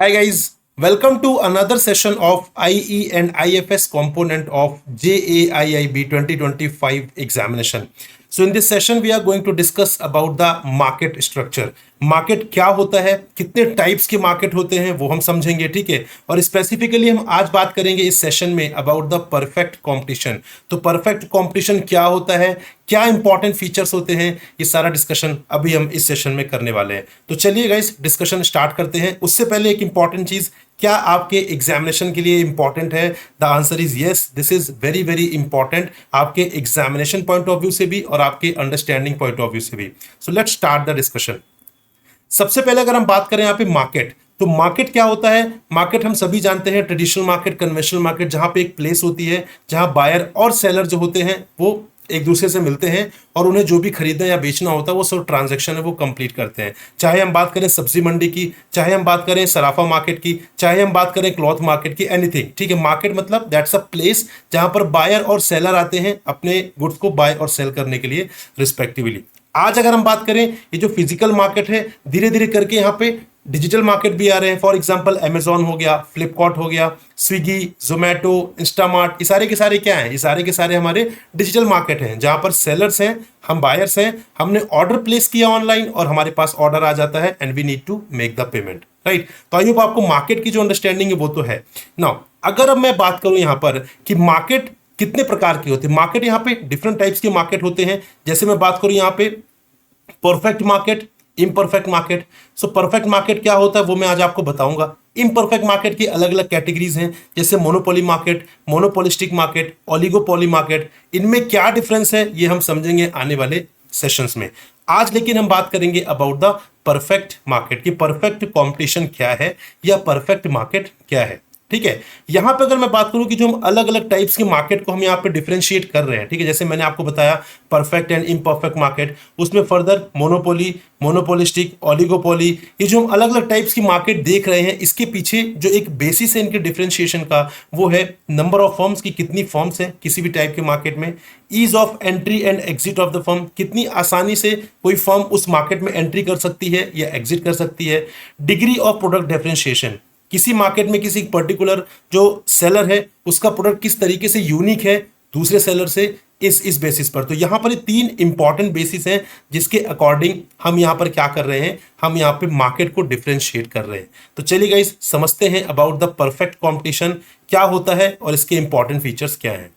Hi guys, welcome to another session of IE and IFS component of JAIIB 2025 examination. So in this session we are going to discuss about the market structure. Market क्या होता है, कितने types के market होते हैं वो हम समझेंगे, ठीक है। और स्पेसिफिकली हम आज बात करेंगे इस सेशन में अबाउट द परफेक्ट कंपटीशन। तो परफेक्ट कंपटीशन क्या होता है, क्या इंपॉर्टेंट फीचर्स होते हैं, ये सारा डिस्कशन अभी हम इस सेशन में करने वाले हैं। तो चलिए गाइस डिस्कशन स्टार्ट करते हैं। उससे पहले एक इंपॉर्टेंट चीज, क्या आपके एग्जामिनेशन के लिए इंपॉर्टेंट है? The answer is yes, this is very very important, आपके एग्जामिनेशन पॉइंट ऑफ व्यू से भी और आपके अंडरस्टैंडिंग पॉइंट ऑफ व्यू से भी। So let's start the discussion. सबसे पहले अगर हम बात करें यहाँ पे मार्केट, तो मार्केट क्या होता है? मार्केट हम सभी जानते हैं, ट्रेडिशनल मार्केट, कन्वेंशनल मार्केट, जहां पे एक प्लेस होती है जहां बायर और सेलर जो होते हैं वो एक दूसरे से मिलते हैं और उन्हें जो भी खरीदना या बेचना होता है वो सब ट्रांजैक्शन है वो कंप्लीट करते हैं। चाहे हम बात करें सब्जी मंडी की, चाहे हम बात करें सराफा मार्केट की, चाहे हम बात करें क्लॉथ मार्केट की, एनीथिंग, ठीक है। मार्केट मतलब दैट्स अ प्लेस जहां पर बायर और सेलर आते हैं अपने गुड्स को बाय और सेल करने के लिए रिस्पेक्टिवली। आज अगर हम बात करें ये जो फिजिकल मार्केट है, धीरे धीरे करके यहाँ पे डिजिटल मार्केट भी आ रहे हैं। फॉर एग्जांपल अमेजॉन हो गया, फ्लिपकार्ट हो गया, स्विगी, जोमेटो, इंस्टामार्ट, ये सारे के सारे क्या हैं? ये सारे के सारे हमारे डिजिटल मार्केट हैं जहां पर सेलर्स हैं, हम बायर्स हैं, हमने ऑर्डर प्लेस किया ऑनलाइन और हमारे पास ऑर्डर आ जाता है and we need to make the payment, right. तो आई होप आपको मार्केट की जो अंडरस्टैंडिंग है वो तो है। नाउ अगर अब मैं बात करूं यहां पर कि मार्केट कितने प्रकार की होती है, मार्केट यहाँ पे डिफरेंट टाइप्स के मार्केट होते हैं। जैसे मैं बात करूं यहाँ पे perfect market, imperfect market. So perfect market क्या होता है वो मैं आज आपको बताऊंगा। इम्परफेक्ट मार्केट की अलग अलग कैटेगरीज हैं, जैसे monopoly market, monopolistic market, oligopoly market. इनमें क्या डिफरेंस है ये हम समझेंगे आने वाले सेशंस में। आज लेकिन हम बात करेंगे अबाउट द परफेक्ट मार्केट की परफेक्ट कंपटीशन क्या है या परफेक्ट मार्केट क्या है, ठीक है। यहां पे अगर मैं बात करूं कि जो हम अलग अलग टाइप्स के मार्केट को हम यहां पे डिफरेंशिएट कर रहे हैं, ठीक है। जैसे मैंने आपको बताया परफेक्ट एंड इम्परफेक्ट मार्केट, उसमें फर्दर मोनोपोली, मोनोपोलिस्टिक, ओलिगोपोली, ये जो हम अलग अलग टाइप्स की मार्केट देख रहे हैं, इसके पीछे जो एक बेसिस है इनके डिफरेंशिएशन का वो है नंबर ऑफ फर्म्स की, कितनी फर्म्स हैं किसी भी टाइप के मार्केट में। Ease of entry and exit of the firm, कितनी आसानी से कोई फर्म उस मार्केट में एंट्री कर सकती है या एग्जिट कर सकती है। डिग्री ऑफ प्रोडक्ट डिफरेंशिएशन, किसी मार्केट में किसी पर्टिकुलर जो सेलर है उसका प्रोडक्ट किस तरीके से यूनिक है दूसरे सेलर से, इस बेसिस पर। तो यहां पर ये तीन इंपॉर्टेंट बेसिस हैं जिसके अकॉर्डिंग हम यहां पर क्या कर रहे हैं, हम यहां पे मार्केट को डिफरेंशिएट कर रहे हैं। तो चलिए गाइस समझते हैं अबाउट द परफेक्ट कंपटीशन क्या होता है और इसके इंपॉर्टेंट फीचर्स क्या हैं।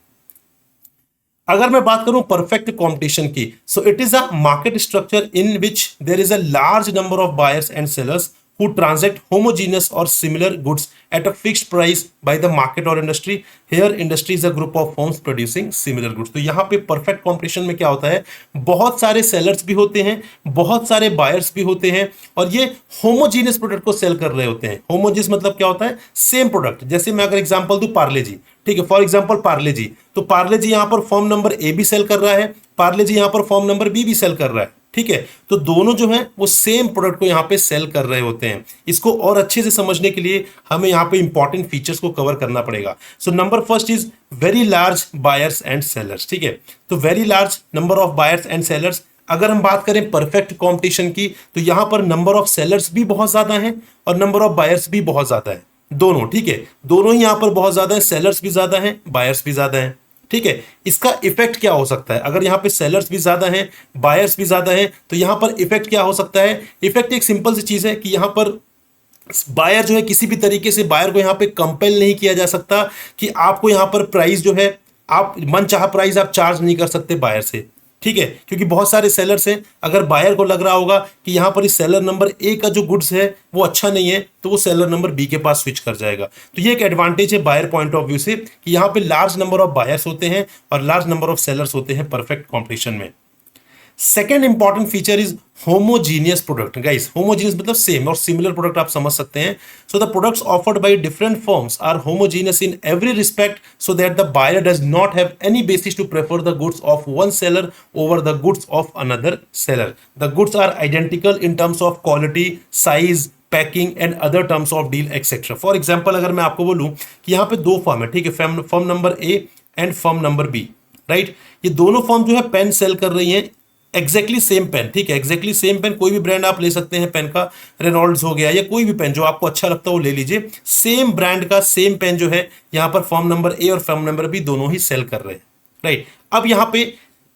अगर मैं बात करूं परफेक्ट कंपटीशन की, so it is a market structure in which there is a large number of buyers and sellers who transact homogeneous or similar goods at a fixed price by the market or industry. Here industry is a group of firms producing similar goods. तो यहाँ पे perfect competition में क्या होता है, बहुत सारे sellers भी होते हैं, बहुत सारे बायर्स भी होते हैं और ये होमोजीनियस प्रोडक्ट को सेल कर रहे होते हैं। होमोजीनियस मतलब क्या होता है, सेम प्रोडक्ट। जैसे मैं अगर एग्जांपल दूं पार्ले जी, ठीक है, फॉर एग्जांपल पार्ले जी, तो पार्ले जी यहाँ पर फॉर्म नंबर ए भी सेल कर रहा है, पार्ले जी यहाँ पर फॉर्म नंबर बी भी सेल कर रहा है, ठीक है। तो दोनों जो हैं वो सेम प्रोडक्ट को यहाँ पे सेल कर रहे होते हैं। इसको और अच्छे से समझने के लिए हमें यहाँ पे इंपॉर्टेंट फीचर्स को कवर करना पड़ेगा। So number first is very large buyers and sellers, ठीक है। तो very large number of buyers and sellers. अगर हम बात करें परफेक्ट कंपटीशन की, तो यहां पर नंबर ऑफ सेलर्स भी बहुत ज्यादा है और नंबर ऑफ बायर्स भी बहुत ज्यादा है, दोनों, ठीक है। दोनों ही यहां पर बहुत ज्यादा है, सेलर्स भी ज्यादा है, बायर्स भी ज्यादा है, ठीक है। इसका इफेक्ट क्या हो सकता है, अगर यहाँ पे सेलर्स भी ज्यादा हैं, बायर्स भी ज्यादा हैं, तो यहाँ पर इफेक्ट क्या हो सकता है? इफेक्ट एक सिंपल सी चीज है कि यहाँ पर बायर जो है किसी भी तरीके से बायर को यहाँ पे कंपेल नहीं किया जा सकता कि आपको यहाँ पर प्राइस जो है, आप मन चाहा प्राइस आप चार्ज नहीं कर सकते बायर से, ठीक है। क्योंकि बहुत सारे सेलर्स हैं, अगर बायर को लग रहा होगा कि यहाँ पर इस सेलर नंबर ए का जो गुड्स है वो अच्छा नहीं है, तो वो सेलर नंबर बी के पास स्विच कर जाएगा। तो ये एक एडवांटेज है बायर पॉइंट ऑफ व्यू से कि यहाँ पे लार्ज नंबर ऑफ बायर्स होते हैं और लार्ज नंबर ऑफ सेलर्स होते हैं परफेक्ट कॉम्पिटिशन में। Second important feature is homogeneous product. Guys homogeneous मतलब सेम और सिमिलर प्रोडक्ट आप समझ सकते हैं। So the products offered by different firms are homogeneous in every respect so that the buyer does not have any basis to prefer the goods of one seller over the goods of another seller. The goods are identical in terms of quality, size, packing and other terms of deal etcetera. For example अगर मैं आपको बोलूं कि यहाँ पे दो firm है, ठीक है, firm number A and firm number B, right. ये दोनों फर्म जो है पेन सेल कर रही हैं एग्जैक्टली सेम पेन, ठीक है, एग्जैक्टली सेम पेन, कोई भी ब्रांड आप ले सकते हैं पेन का, रेनॉल्ड्स हो गया या कोई भी पेन जो आपको अच्छा लगता है वो ले लीजिए। सेम ब्रांड का सेम पेन जो है यहाँ पर फॉर्म नंबर ए और फॉर्म नंबर बी दोनों ही सेल कर रहे हैं, राइट। अब यहाँ पे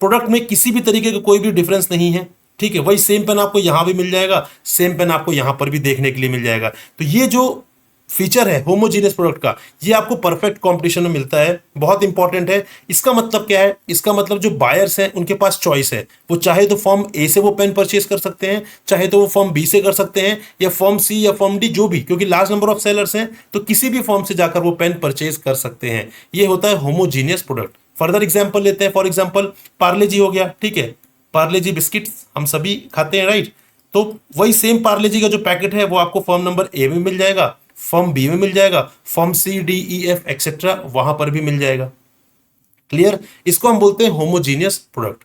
प्रोडक्ट में किसी भी तरीके का कोई भी डिफरेंस नहीं है, ठीक है, वही सेम पेन आपको यहां भी मिल जाएगा, सेम पेन आपको यहां पर भी देखने के लिए मिल जाएगा। तो ये जो फीचर है होमोजीनियस प्रोडक्ट का, ये आपको परफेक्ट कंपटीशन में मिलता है, बहुत इंपॉर्टेंट है। इसका मतलब क्या है, इसका मतलब जो बायर्स हैं उनके पास चॉइस है, वो चाहे तो फॉर्म ए से वो पेन परचेज कर सकते हैं, चाहे तो वो फॉर्म बी से कर सकते हैं, या फॉर्म सी या फॉर्म डी, जो भी, क्योंकि लार्ज नंबर ऑफ सेलर्स हैं तो किसी भी फॉर्म से जाकर वो पेन परचेज कर सकते हैं। ये होता है होमोजीनियस प्रोडक्ट। फर्दर एग्जाम्पल लेते हैं, फॉर एग्जाम्पल पार्ले जी हो गया, ठीक है, पार्ले जी बिस्किट्स हम सभी खाते हैं, राइट। तो वही सेम पार्ले जी का जो पैकेट है वो आपको फॉर्म नंबर ए में मिल जाएगा, फॉर्म बी में मिल जाएगा, firm C D E F etcetera वहां पर भी मिल जाएगा। क्लियर, इसको हम बोलते हैं homogeneous product.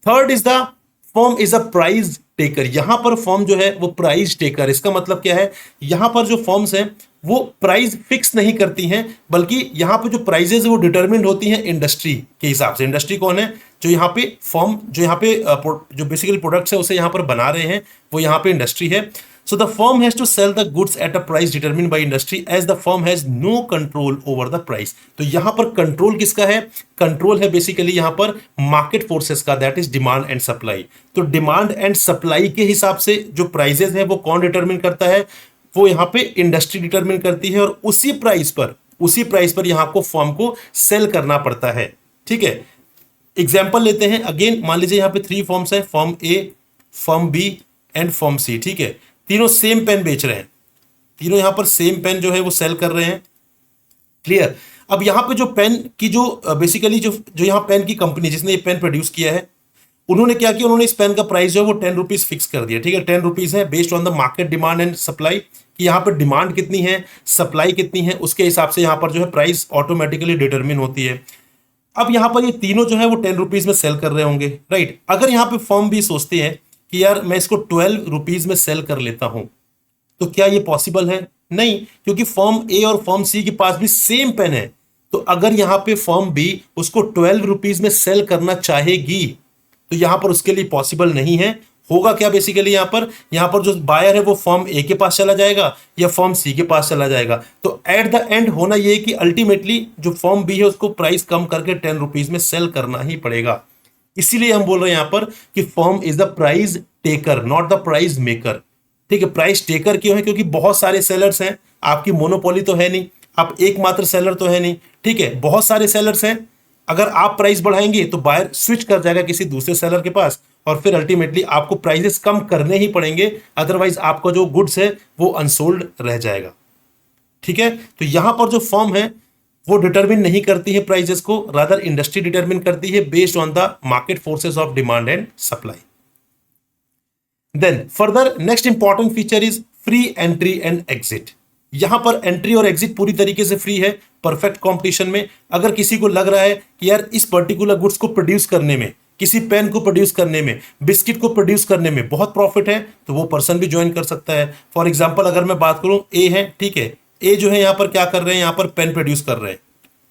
Third is the form is a price taker. यहां पर फॉर्म जो है वो प्राइस टेकर, इसका मतलब क्या है, यहां पर जो फॉर्म्स हैं वो प्राइस फिक्स नहीं करती हैं, बल्कि यहां पे जो प्राइजेस है वो डिटरमिन्ड होती हैं इंडस्ट्री के हिसाब से। इंडस्ट्री कौन है, जो यहाँ पे फॉर्म, जो यहाँ पे जो बेसिकली प्रोडक्ट्स है उसे यहाँ पर बना रहे हैं, वो यहाँ पे इंडस्ट्री है। So the firm has to sell the goods at a price determined by industry as the firm has no control over the price. तो यहां पर कंट्रोल किसका है, कंट्रोल है बेसिकली यहां पर मार्केट फोर्सेस का, that is demand and supply. तो डिमांड एंड सप्लाई के हिसाब से जो प्राइजेस हैं वो कौन डिटरमिन करता है, वो यहां पे इंडस्ट्री डिटरमिन करती है, और उसी प्राइस पर यहां को फर्म को सेल करना पड़ता है, ठीक है। एग्जाम्पल लेते हैं, अगेन मान लीजिए यहां पे 3 फॉर्म्स हैं, firm A, firm B and firm C, ठीक है। तीनों सेम पेन बेच रहे हैं, तीनों यहां पर सेम पेन जो है वो सेल कर रहे हैं। क्लियर। अब यहां पे जो पेन की जो बेसिकली जो यहां पेन की कंपनी जिसने ये पेन प्रोड्यूस किया है, उन्होंने क्या किया, उन्होंने इस पेन का प्राइस जो है वो 10 रुपीज फिक्स कर दिया, ठीक है। 10 रुपीज है based on the market demand and supply, कि यहाँ पर डिमांड कितनी है, सप्लाई कितनी है, उसके हिसाब से यहाँ पर जो है प्राइस ऑटोमेटिकली डिटरमिन होती है। अब यहाँ पर ये तीनों जो है वो 10 रुपीज में सेल कर रहे होंगे, राइट। अगर यहाँ पे फर्म भी सोचते हैं कि यार मैं इसको 12 रुपीज में सेल कर लेता हूं, तो क्या ये पॉसिबल है, नहीं, क्योंकि फर्म ए और फर्म सी के पास भी सेम पेन है। तो अगर यहां पे फर्म बी उसको 12 रुपीज में सेल करना चाहेगी तो यहां पर उसके लिए पॉसिबल नहीं है। होगा क्या बेसिकली यहां पर जो बायर है वो फर्म ए के पास चला जाएगा या फर्म सी के पास चला जाएगा। तो एट द एंड होना यह कि अल्टीमेटली जो फर्म बी है उसको प्राइस कम करके 10 रुपीज में सेल करना ही पड़ेगा। इसीलिए हम बोल रहे हैं यहां पर कि firm is the price taker not the price maker, ठीक है। प्राइस टेकर क्यों है, क्योंकि बहुत सारे सेलर्स हैं, आपकी मोनोपोली तो है नहीं, आप एकमात्र सेलर तो है नहीं, ठीक है, बहुत सारे सेलर्स हैं। अगर आप प्राइस बढ़ाएंगे तो बायर स्विच कर जाएगा किसी दूसरे सेलर के पास, और फिर अल्टीमेटली आपको प्राइसेस कम करने ही पड़ेंगे, अदरवाइज आपका जो गुड्स है वो अनसोल्ड रह जाएगा, ठीक है। तो यहां पर जो फर्म है वो डिटरमिन नहीं करती है प्राइसेस को, रादर इंडस्ट्री डिटरमिन करती है based on the market forces of demand and supply. Then further next important feature is free entry and exit. यहां पर एंट्री और एग्जिट पूरी तरीके से फ्री है परफेक्ट कंपटीशन में। अगर किसी को लग रहा है कि यार इस पर्टिकुलर गुड्स को प्रोड्यूस करने में, किसी पेन को प्रोड्यूस करने में, बिस्किट को प्रोड्यूस करने में बहुत प्रॉफिट है, तो वो पर्सन भी ज्वाइन कर सकता है। फॉर एग्जांपल अगर मैं बात करूं, ए है, ठीक है, ए जो है यहां पर क्या कर रहे हैं, यहां पर पेन प्रोड्यूस कर रहे हैं,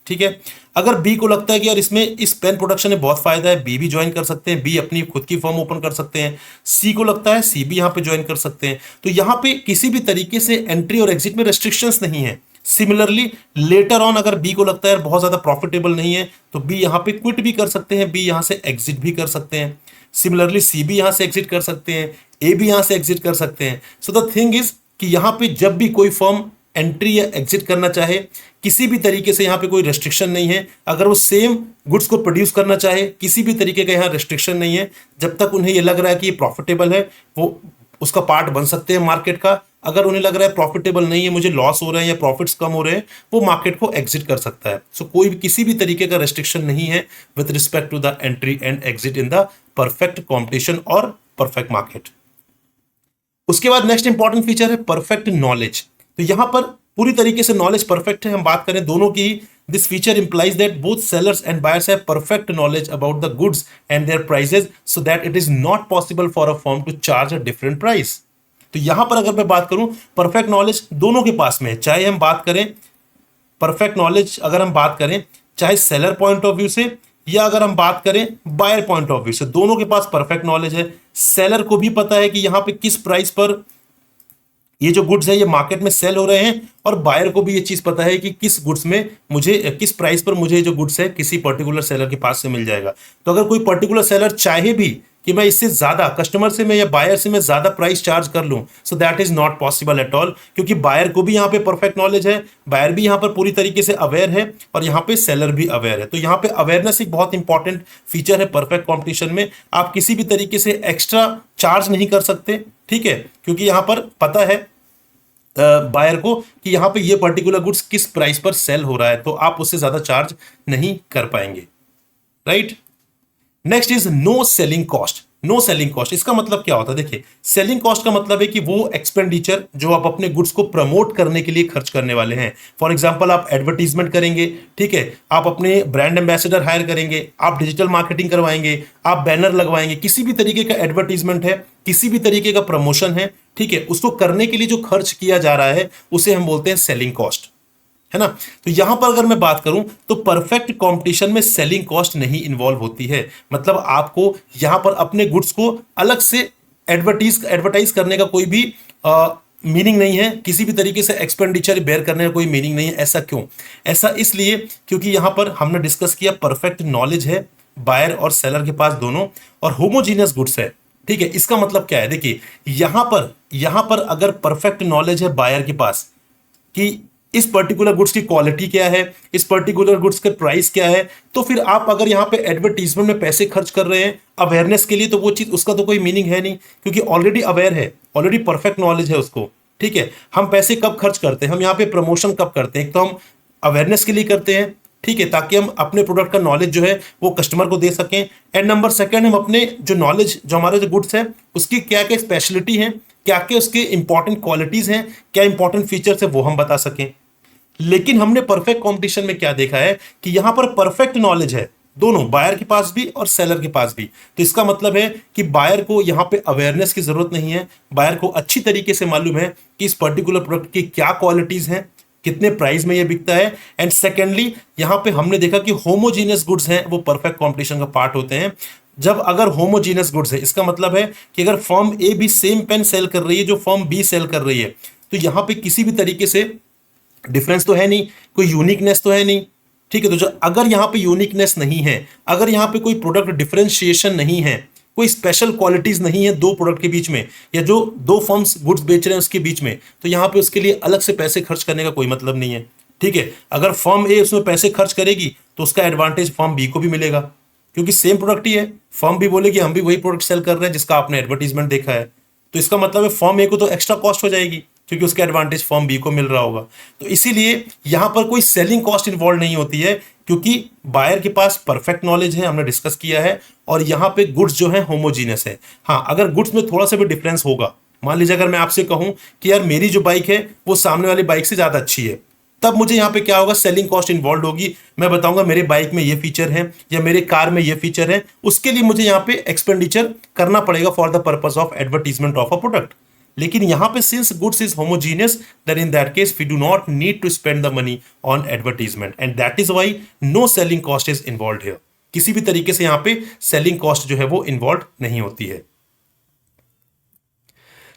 ठीक है। अगर बी को लगता है कि यार इसमें इस पेन प्रोडक्शन में बहुत फायदा है, बी भी ज्वाइन कर सकते हैं, बी अपनी खुद की फर्म ओपन कर सकते हैं। सी को लगता है, सी भी यहां पे ज्वाइन कर सकते हैं। तो यहां पे किसी भी तरीके से एंट्री और एग्जिट में रेस्ट्रिक्शंस नहीं है। सिमिलरली लेटर ऑन अगर बी को लगता है बहुत ज्यादा प्रॉफिटेबल नहीं है तो बी यहां पे क्विट भी कर सकते हैं, बी यहां से एग्जिट भी कर सकते हैं। सिमिलरली सी भी यहां से एग्जिट कर सकते हैं, ए भी यहां से एग्जिट कर सकते हैं। सो द थिंग इज कि यहां पे जब भी कोई फर्म एंट्री या एग्जिट करना चाहे, किसी भी तरीके से यहां पे कोई रेस्ट्रिक्शन नहीं है। अगर वो सेम गुड्स को प्रोड्यूस करना चाहे, किसी भी तरीके का यहां रेस्ट्रिक्शन नहीं है। जब तक उन्हें ये लग रहा है कि ये प्रॉफिटेबल है, वो उसका पार्ट बन सकते हैं मार्केट का। अगर उन्हें लग रहा है प्रॉफिटेबल नहीं है, मुझे लॉस हो रहा है या प्रॉफिट्स कम हो रहे हैं, वो मार्केट को एग्जिट कर सकता है। सो कोई भी किसी भी तरीके का रेस्ट्रिक्शन नहीं है with respect to the entry and exit in the perfect competition और परफेक्ट मार्केट। उसके बाद नेक्स्ट इंपॉर्टेंट फीचर है परफेक्ट नॉलेज। तो यहां पर पूरी तरीके से नॉलेज परफेक्ट है। हम बात करें दोनों की, this feature implies that both sellers and buyers have perfect knowledge about the goods and their prices so that it is not possible for a firm to charge a different price. तो यहां पर अगर मैं बात करूं, perfect knowledge दोनों के पास में है। चाहे हम बात करें परफेक्ट नॉलेज, अगर हम बात करें चाहे सेलर पॉइंट ऑफ व्यू से या अगर हम बात करें बायर पॉइंट ऑफ व्यू से, दोनों के पास परफेक्ट नॉलेज है। सेलर को भी पता है कि यहां पे किस प्राइस पर ये जो गुड्स है ये मार्केट में सेल हो रहे हैं, और बायर को भी ये चीज पता है कि किस गुड्स में मुझे किस प्राइस पर मुझे जो गुड्स है किसी पर्टिकुलर सेलर के पास से मिल जाएगा। तो अगर कोई पर्टिकुलर सेलर चाहे भी कि मैं इससे ज्यादा कस्टमर से मैं या बायर से मैं ज्यादा प्राइस चार्ज कर लूं, so that is not possible at all, क्योंकि बायर को भी यहां पे परफेक्ट नॉलेज है, बायर भी यहां पर पूरी तरीके से अवेयर है, और यहां पे सेलर भी अवेयर है। तो यहां पे अवेयरनेस एक बहुत इंपॉर्टेंट फीचर है परफेक्ट कॉम्पिटिशन में। आप किसी भी तरीके से एक्स्ट्रा चार्ज नहीं कर सकते, ठीक है, क्योंकि यहां पर पता है बायर को कि यहां पे ये पर्टिकुलर गुड्स किस प्राइस पर सेल हो रहा है, तो आप उससे ज्यादा चार्ज नहीं कर पाएंगे, right. Next is no selling cost. No selling cost इसका मतलब क्या होता है? देखिए, सेलिंग कॉस्ट का मतलब है कि वो एक्सपेंडिचर जो आप अपने गुड्स को प्रमोट करने के लिए खर्च करने वाले हैं। फॉर एग्जांपल, आप एडवर्टीजमेंट करेंगे, ठीक है, आप अपने ब्रांड एम्बेसडर हायर करेंगे, आप डिजिटल मार्केटिंग करवाएंगे, आप बैनर लगवाएंगे, किसी भी तरीके का एडवर्टीजमेंट है, किसी भी तरीके का प्रमोशन है, ठीक है, उसको करने के लिए जो खर्च किया जा रहा है उसे हम बोलते हैं सेलिंग कॉस्ट, है ना। तो यहां पर अगर मैं बात करूं तो परफेक्ट कंपटीशन में सेलिंग कॉस्ट नहीं इन्वॉल्व होती है। मतलब आपको यहां पर अपने गुड्स को अलग से एडवर्टाइज करने का कोई भी मीनिंग नहीं है, किसी भी तरीके से एक्सपेंडिचर बेयर करने का कोई मीनिंग नहीं है। ऐसा क्यों? ऐसा इसलिए क्योंकि यहां पर हमने डिस्कस किया परफेक्ट नॉलेज है बायर और सेलर के पास दोनों, और होमोजीनियस गुड्स है, ठीक है। इसका मतलब क्या है? देखिए, यहां पर अगर परफेक्ट नॉलेज है बायर के पास कि इस पर्टिकुलर गुड्स की क्वालिटी क्या है, इस पर्टिकुलर गुड्स का प्राइस क्या है, तो फिर आप अगर यहां पे एडवर्टीजमेंट में पैसे खर्च कर रहे हैं अवेयरनेस के लिए, तो वो चीज उसका तो कोई मीनिंग है नहीं, क्योंकि ऑलरेडी अवेयर है, ऑलरेडी परफेक्ट नॉलेज है उसको, ठीक है। हम पैसे कब खर्च करते हैं? हम यहाँ पे प्रमोशन कब करते हैं? एक तो हम अवेयरनेस के लिए करते हैं, ठीक है, ताकि हम अपने प्रोडक्ट का नॉलेज जो है वो कस्टमर को दे सकें। एंड नंबर सेकंड, हम अपने जो नॉलेज, जो हमारे जो गुड्स है उसकी क्या क्या स्पेशलिटी है, क्या क्या उसके इंपॉर्टेंट क्वालिटीज हैं, क्या इंपॉर्टेंट फीचर्स है, वो हम बता सकें। लेकिन हमने परफेक्ट कंपटीशन में क्या देखा है कि यहां पर परफेक्ट नॉलेज है दोनों, बायर के पास भी और सेलर के पास भी। तो इसका मतलब है कि बायर को यहां पे अवेयरनेस की जरूरत नहीं है, बायर को अच्छी तरीके से मालूम है कि इस पर्टिकुलर प्रोडक्ट की क्या क्वालिटीज हैं, कितने प्राइस में ये बिकता है। एंड सेकेंडली, यहां पे हमने देखा कि होमोजीनियस गुड्स हैं वो परफेक्ट कंपटीशन का पार्ट होते हैं। जब अगर होमोजीनियस गुड्स है, इसका मतलब है कि अगर फर्म ए भी सेम पेन सेल कर रही है जो फर्म बी सेल कर रही है, तो यहां पे किसी भी तरीके से डिफरेंस तो है नहीं, कोई यूनिकनेस तो है नहीं, ठीक है। तो जो अगर यहां पे यूनिकनेस नहीं है, अगर यहां पे कोई प्रोडक्ट डिफरेंशिएशन नहीं है, कोई स्पेशल क्वालिटीज नहीं है दो प्रोडक्ट के बीच में, या जो दो फर्म्स गुड्स बेच रहे हैं उसके बीच में, तो यहां पे उसके लिए अलग से पैसे खर्च करने का कोई मतलब नहीं है, ठीक है। अगर फर्म ए उसमें पैसे खर्च करेगी तो उसका एडवांटेज फर्म बी को भी मिलेगा, क्योंकि सेम प्रोडक्ट ही है। फर्म भी बोलेगी हम भी वही प्रोडक्ट सेल कर रहे हैं जिसका आपने एडवर्टीजमेंट देखा है, तो इसका मतलब है फर्म ए को तो एक्स्ट्रा कॉस्ट हो जाएगी, क्योंकि उसका एडवांटेज फर्म बी को मिल रहा होगा। तो इसीलिए यहां पर कोई सेलिंग कॉस्ट इन्वॉल्व नहीं होती है, क्योंकि बायर के पास परफेक्ट नॉलेज है, हमने डिस्कस किया है, और यहां पे गुड्स जो है होमोजीनियस है। हाँ, अगर गुड्स में थोड़ा सा भी डिफरेंस होगा, मान लीजिए अगर मैं आपसे कहूं कि यार मेरी जो बाइक है वो सामने वाली बाइक से ज्यादा अच्छी है, तब मुझे यहां पे क्या होगा? सेलिंग कॉस्ट इन्वॉल्व होगी। मैं बताऊंगा मेरे बाइक में ये फीचर है या मेरे कार में ये फीचर है, उसके लिए मुझे यहां पे एक्सपेंडिचर करना पड़ेगा for the purpose of advertisement of a product. लेकिन यहां पे since goods is homogeneous, then in that case we do not need to spend the money on advertisement, and that is why no selling cost is involve here. किसी भी तरीके से यहां पे selling cost जो है वो इन्वॉल्व नहीं होती है।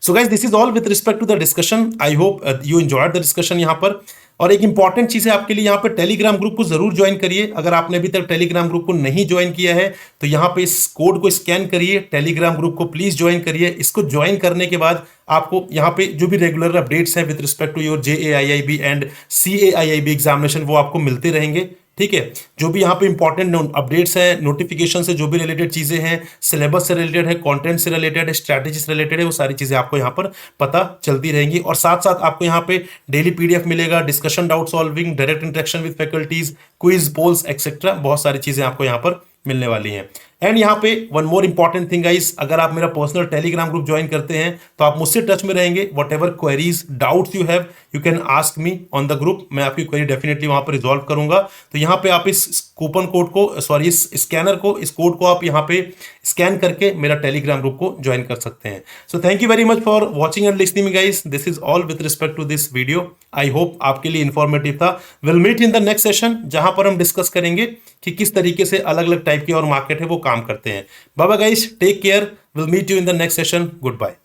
So guys, this is all with respect to the discussion. I hope you enjoyed the discussion यहां पर। और एक इंपॉर्टेंट चीज है आपके लिए, यहाँ पे टेलीग्राम ग्रुप को जरूर ज्वाइन करिए। अगर आपने अभी तक टेलीग्राम ग्रुप को नहीं ज्वाइन किया है तो यहाँ पे इस कोड को स्कैन करिए, टेलीग्राम ग्रुप को प्लीज ज्वाइन करिए। इसको ज्वाइन करने के बाद आपको यहाँ पे जो भी रेगुलर अपडेट्स हैं with respect to your JAIIB and CAIIB examination वो आपको मिलते रहेंगे, ठीक है। जो भी यहाँ पे इंपॉर्टेंट अपडेट्स हैं, नोटिफिकेशन से जो भी रिलेटेड चीजें हैं, सिलेबस से रिलेटेड है, कंटेंट से रिलेटेड है, स्ट्रैटेजी से रिलेटेड है, वो सारी चीजें आपको यहाँ पर पता चलती रहेंगी। और साथ साथ आपको यहाँ पे डेली PDF मिलेगा, discussion, doubt solving, direct interaction with faculties, quiz, polls etcetera, बहुत सारी चीजें आपको यहाँ पर मिलने वाली हैं। एंड यहाँ पे one more important thing guys, अगर आप मेरा पर्सनल टेलीग्राम ग्रुप ज्वाइन करते हैं तो आप मुझसे टच में रहेंगे. What ever queries doubts you have you can ask me on the group. मैं आपकी क्वेरी डेफिनेटली वहां पर रिजॉल्व करूंगा. तो यहाँ पे आप इस कूपन कोड को, सॉरी इस स्कैनर को, इस कोड को आप यहाँ पे स्कैन करके मेरा टेलीग्राम ग्रुप को ज्वाइन कर सकते हैं. So thank you very much for watching and listening guys. This is all with respect to this video. I hope आपके लिए इंफॉर्मेटिव था. Will meet in the next session जहां पर हम डिस्कस करेंगे कि किस तरीके से अलग अलग टाइप के और मार्केट है वो काम करते हैं. Bye bye guys, take care. Will meet you in the next session. Good bye.